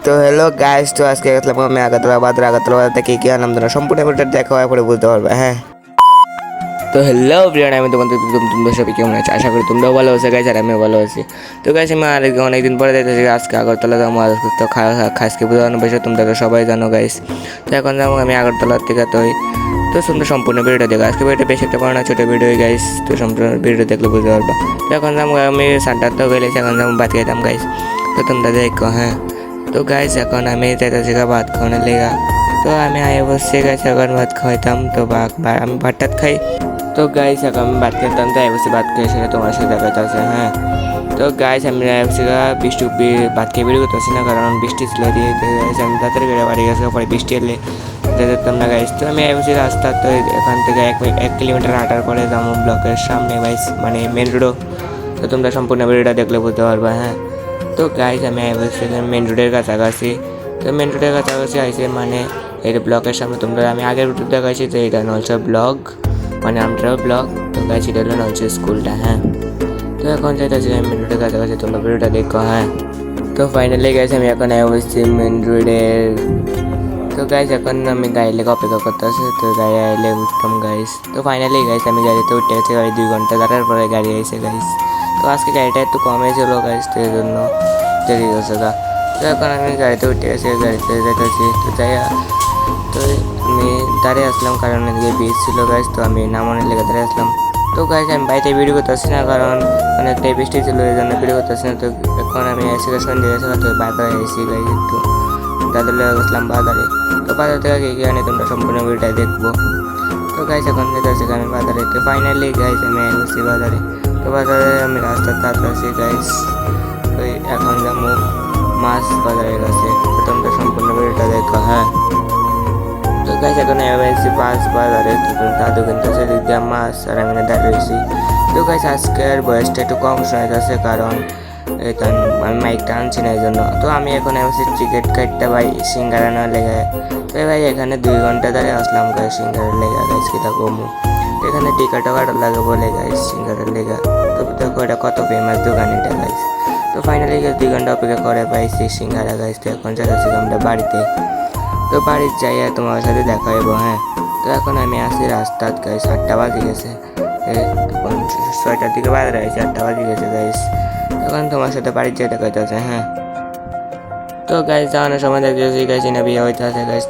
তো hello guys, তো আজকে গেছিলাম আমি আগরতলা থেকে কি আনলাম না সম্পূর্ণ ব্যাপারটা দেখা হওয়ার পরে বুঝতে পারবে। হ্যাঁ, তো হ্যালো প্রিয়ান, আমি তোমরা সবাই কেমন আছে? আশা করি তোমরাও ভালো আছো গাইস, আর আমিও ভালো আছি। তো গাইস, আমি আর অনেকদিন পরে দেখতেছি আজকে আগরতলা যাবো। তো খাসকে বোঝানো বেশি তোমরা তো সবাই জানো গাইস। তো এখন যাবো আমি আগরতলার থেকে। তো তোমরা সম্পূর্ণ ভিডিওটা দেখো। আজকে ভিডিওটা বেশি একটা বড় না, ছোটো ভিডিও গাইস। তো সম্পূর্ণ ভিডিও দেখলে বুঝতে পারবা। তো এখন যাবো আমি সানটার তো গেলেছি, এখন যাবো ভাত খাইতাম গাইস। তো তোমরা দেখো। হ্যাঁ, তো গাইস এখন আমি যাইতেছি ভাত খাওয়ানোর লেগা। তো আমি আয় বসছি গাইস, এখন ভাত খাইতাম। তো আমি ভাত টাত খাই। তো গাইস এখন আমি ভাত খেতাম, তাই বসে ভাত খেয়ে সেটা তোমার সাথে দেখাতে আছে। হ্যাঁ, তো গাইস আমি বসে বৃষ্টি ভাত খেয়ে বেরিয়ে করতেছি না, কারণ বৃষ্টি ছিল দিয়ে। তো গাইস আমি তাড়াতাড়ি বেড়ে বাড়ি গেছে, পরে বৃষ্টি এলে যেতাম না গাইস। তো আমি বসে রাস্তা, তো এখান থেকে 1 কিলোমিটার হাঁটার পরে যাবো ব্লকের সামনে গাইস, মানে মেন রোডও। তো তোমরা সম্পূর্ণ ভিডিওটা দেখলে বুঝতে পারবা। হ্যাঁ, তো গাইস আমি মেন রোডের কাছাকাছি। তো মেন রোডের কাছাকাছি আইসে, মানে এই ব্লকের সামনে তোমরা আমি আগের রুটে দেখাইছি। তো এটা নলসা ব্লক, মানে আমরাও ব্লক। তো গাইস এটা হলো নলসা স্কুলটা। হ্যাঁ, তো এখন যাইতেছি আমি মেন রোডের কাছাকাছি, তোমরা ভিডিওটা দেখো। হ্যাঁ, তো ফাইনালি গাইস আমি এখন অবশ্যই মেন রোডের। তো গাইস এখন আমি গাড়ি লেগে অপেক্ষা করতেছি। তো গাড়ি আইলে উঠতাম গাইস। তো ফাইনালি গাইস আমি গাড়িতে উঠে গেছি, গাড়ি 2 ঘন্টা দাঁড়ার পরে গাড়ি আইসে গাইস। তো আজকে গাড়িটা একটু কমে ছিল গাইস, তো এই জন্য দেরি হয়েছে গা। তো এখন আমি গাড়িতে উঠে গেছি, গাড়িতে যেতেছি। তো যাই, তো আমি দাঁড়িয়ে আসলাম কারণ এদিকে বীজ ছিল গাইস। তো আমি নামানোর লেগে দাঁড়িয়ে আসলাম। তো গাইস আমি বাড়িতে ভিডিও করতেছি না, কারণ অনেকটাই বৃষ্টি ছিল, এই জন্য ভিডিও করতেছি না। তো এখন আমি এসে সন্ধ্যে গেছিলাম, তো বাজারে এসেছি গাইস, একটু দাদা লেগে গেছিলাম বাজারে। তো বাজার থেকে কি আনি তোমরা সম্পূর্ণ ভিডিওটা দেখবো। তো গাইস এখন যেতেছি আমি বাজারে। তো ফাইনালি গাইস আমি এসেছি বাজারে। তো বাজারে আমি রাস্তার কাছে আছি গাইস। তো এখন যাবো মাছ বাজারের কাছে। তো তোমরা সম্পূর্ণ ভিডিওটা দেখো। হ্যাঁ, তো গাইস এখন এসেছি মাছ বাজারে। দাদু কিন্তু সেদিক দিয়ে মাছ, আর আমি দাঁড়িয়ে রয়েছি। তো গাইস আজকের বয়সটা একটু কম শোনা যাচ্ছে, কারণ আমি মাইকটা আনছি না এই জন্য। তো আমি এখন এসেছি টিকিট কাটতে ভাই সিঙ্গারা না লেগে। তো ভাই এখানে 2 ঘন্টা ধরে আসলাম গাইস সিঙ্গারের লেগা গাইস, কিতা কমু। এখানে টিকিটও কাটা লাগে বলে গাইস সিঙ্গারের লেগা। তো দেখো এটা কত ফেমাস দোকান এটা গাইস। তো ফাইনালি 2 ঘন্টা অপেক্ষা করে পাইছি সিঙ্গারা গাইস। তো এখন যাচ্ছি আমরা বাড়িতে। তো বাড়ির যাইয়া তোমার সাথে দেখা হইব। হ্যাঁ, তো এখন আমি আসি রাস্তাত গাইস, 8টা বাজে গেছে। তখন 6টার দিকে বাজারে আইসি, 8টা বাজে গেছে গাইস। তখন তোমার সাথে বাড়ির যেতে দেখা হইতেছে। হ্যাঁ, তো গাইস যাওয়ানোর সময় দেখতেছি গাইস না বিয়ে হইতে আছে গাইস।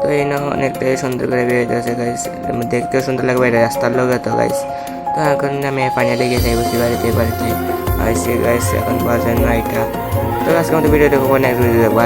তো এই না অনেকটাই সুন্দর করে বিয়ে হইতেছে গাইস, দেখতেও সুন্দর লাগবে এটা রাস্তার লোক তো গাইস। তো এখন আমি ফাইনালি গেছি বসি বাড়িতে আইসি গাইস, এখন বাজে 9টা। তো আজকে আমাদের ভিডিও দেখবো, নেক্সট ভিডিও দেখবো।